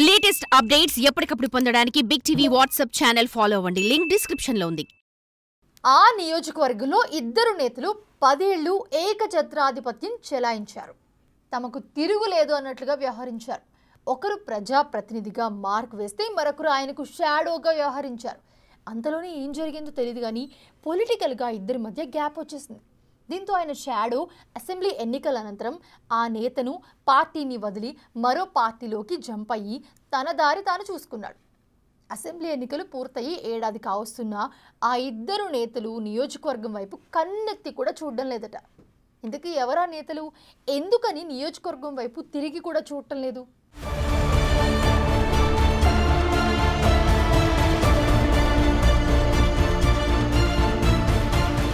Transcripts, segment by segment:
Latest updates ఎప్పటికప్పుడు పొందడానికి Big TV WhatsApp channel follow అవ్వండి. లింక్ డిస్క్రిప్షన్ లో ఉంది. ఆ నియోజకవర్గంలో ఇద్దరు నేతలు 10 ఏళ్లు ఏకఛత్రాధిపత్యం చెలాయించారు. తమకు తిరుగులేదు అన్నట్లుగా వ్యవహరించారు. ఒకరు ప్రజా ప్రతినిధిగా మార్క్ వేస్తే మరొకరు ఆయనకు షాడోగా వ్యవహరించారు. అంతలోనే ఏం జరిగిందో తెలియదు కానీ పొలిటికల్గా ఇద్దరి మధ్య గ్యాప్ వచ్చేసింది. దీంతో ఆయన షాడో అసెంబ్లీ ఎన్నికల అనంతరం ఆ నేతను పార్టీని వదిలి మరో పార్టీలోకి జంప్ అయ్యి తన దారి తాను చూసుకున్నాడు. అసెంబ్లీ ఎన్నికలు పూర్తయి ఏడాది కావస్తున్నా ఆ ఇద్దరు నేతలు నియోజకవర్గం వైపు కన్నెత్తి కూడా చూడడం లేదట. ఇంతకీ ఎవరా నేతలు? ఎందుకని నియోజకవర్గం వైపు తిరిగి కూడా చూడటం లేదు?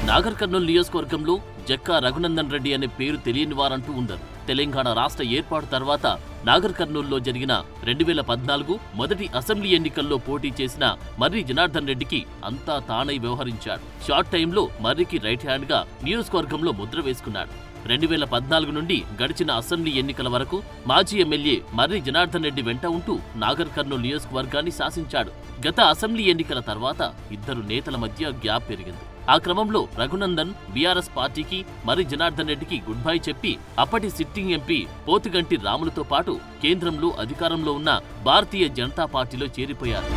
నాగర్ కర్నూలు నియోజకవర్గంలో జక్కా రఘునందన్ రెడ్డి అనే పేరు తెలియని వారంటూ ఉండరు. తెలంగాణ రాష్ట్ర ఏర్పాటు తర్వాత నాగర్ కర్నూలులో జరిగిన 2014 మొదటి అసెంబ్లీ ఎన్నికల్లో పోటీ చేసిన మర్రి జనార్దన్ రెడ్డికి అంతా తానై వ్యవహరించాడు. షార్ట్ టైంలో మర్రికి రైట్ హ్యాండ్ గా నియోజకవర్గంలో ముద్ర వేసుకున్నాడు. 2014 నుండి గడిచిన అసెంబ్లీ ఎన్నికల వరకు మాజీ ఎమ్మెల్యే మర్రి జనార్దన్ రెడ్డి వెంట ఉంటూ నాగర్ కర్నూలు నియోజకవర్గాన్ని శాసించాడు. గత అసెంబ్లీ ఎన్నికల తర్వాత ఇద్దరు నేతల మధ్య గ్యాప్ పెరిగింది. ఆ క్రమంలో రఘునందన్ బీఆర్ఎస్ పార్టీకి మర్రి జనార్దన్ రెడ్డికి గుడ్ బై చెప్పి అప్పటి సిట్టింగ్ ఎంపీ పోతుగంటి రాములతో పాటు కేంద్రంలో అధికారంలో ఉన్న భారతీయ జనతా పార్టీలో చేరిపోయారు.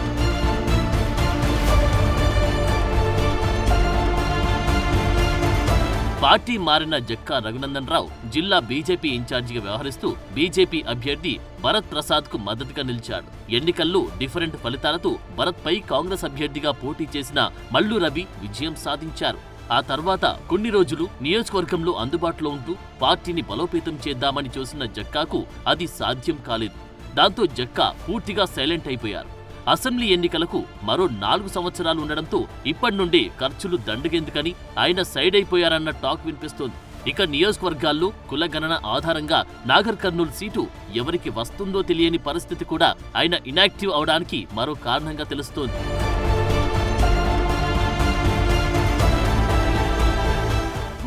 పార్టీ మారిన జక్కా రఘునందన్ రావు జిల్లా బీజేపీ ఇన్ఛార్జిగా వ్యవహరిస్తూ బీజేపీ అభ్యర్థి భరత్ ప్రసాద్ కు మద్దతుగా నిలిచాడు. ఎన్నికల్లో డిఫరెంట్ ఫలితాలతో భరత్ పై కాంగ్రెస్ అభ్యర్థిగా పోటీ చేసిన మల్లు రవి విజయం సాధించారు. ఆ తర్వాత కొన్ని రోజులు నియోజకవర్గంలో అందుబాటులో ఉంటూ పార్టీని బలోపేతం చేద్దామని చూసిన జక్కాకు అది సాధ్యం కాలేదు. దాంతో జక్కా పూర్తిగా సైలెంట్ అయిపోయారు. అసెంబ్లీ ఎన్నికలకు మరో 4 సంవత్సరాలు ఉండడంతో ఇప్పటి నుండి ఖర్చులు దండగెందుకని ఆయన సైడ్ అయిపోయారన్న టాక్ వినిపిస్తోంది. ఇక నియోజకవర్గాల్లో కులగణన ఆధారంగా నాగర్ కర్నూలు సీటు ఎవరికి వస్తుందో తెలియని పరిస్థితి కూడా ఆయన ఇనాక్టివ్ అవడానికి మరో కారణంగా తెలుస్తోంది.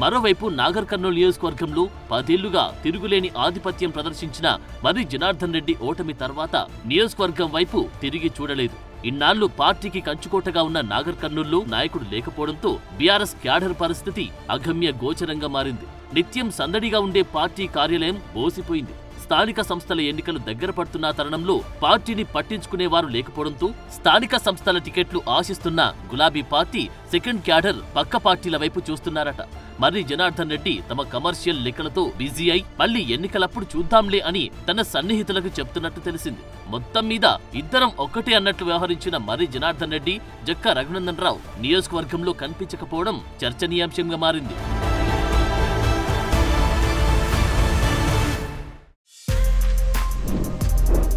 మరోవైపు నాగర్ కర్నూలు నియోజకవర్గంలో 10 ఏళ్లుగా తిరుగులేని ఆధిపత్యం ప్రదర్శించిన మర్రి జనార్దన్ రెడ్డి ఓటమి తర్వాత నియోజకవర్గం వైపు తిరిగి చూడలేదు. ఇన్నాళ్లు పార్టీకి కంచుకోటగా ఉన్న నాగర్ కర్నూలులో నాయకుడు లేకపోవడంతో బీఆర్ఎస్ క్యాడర్ పరిస్థితి అగమ్య గోచరంగా మారింది. నిత్యం సందడిగా ఉండే పార్టీ కార్యాలయం బోసిపోయింది. స్థానిక సంస్థల ఎన్నికలు దగ్గర పడుతున్న తరుణంలో పార్టీని పట్టించుకునేవారు లేకపోవడంతో స్థానిక సంస్థల టికెట్లు ఆశిస్తున్న గులాబీ పార్టీ సెకండ్ క్యాడర్ పక్క పార్టీల వైపు చూస్తున్నారట. మర్రి జనార్దన్ రెడ్డి తమ కమర్షియల్ లెక్కలతో బిజీ అయి మళ్లీ ఎన్నికలప్పుడు చూద్దాంలే అని తన సన్నిహితులకు చెప్తున్నట్టు తెలిసింది. మొత్తం మీద ఇద్దరం ఒక్కటే అన్నట్లు వ్యవహరించిన మర్రి జనార్దన్ రెడ్డి, జక్కా రఘునందన్ రావు నియోజకవర్గంలో కనిపించకపోవడం చర్చనీయాంశంగా మారింది.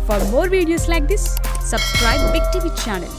For more videos like this, subscribe Big TV channel.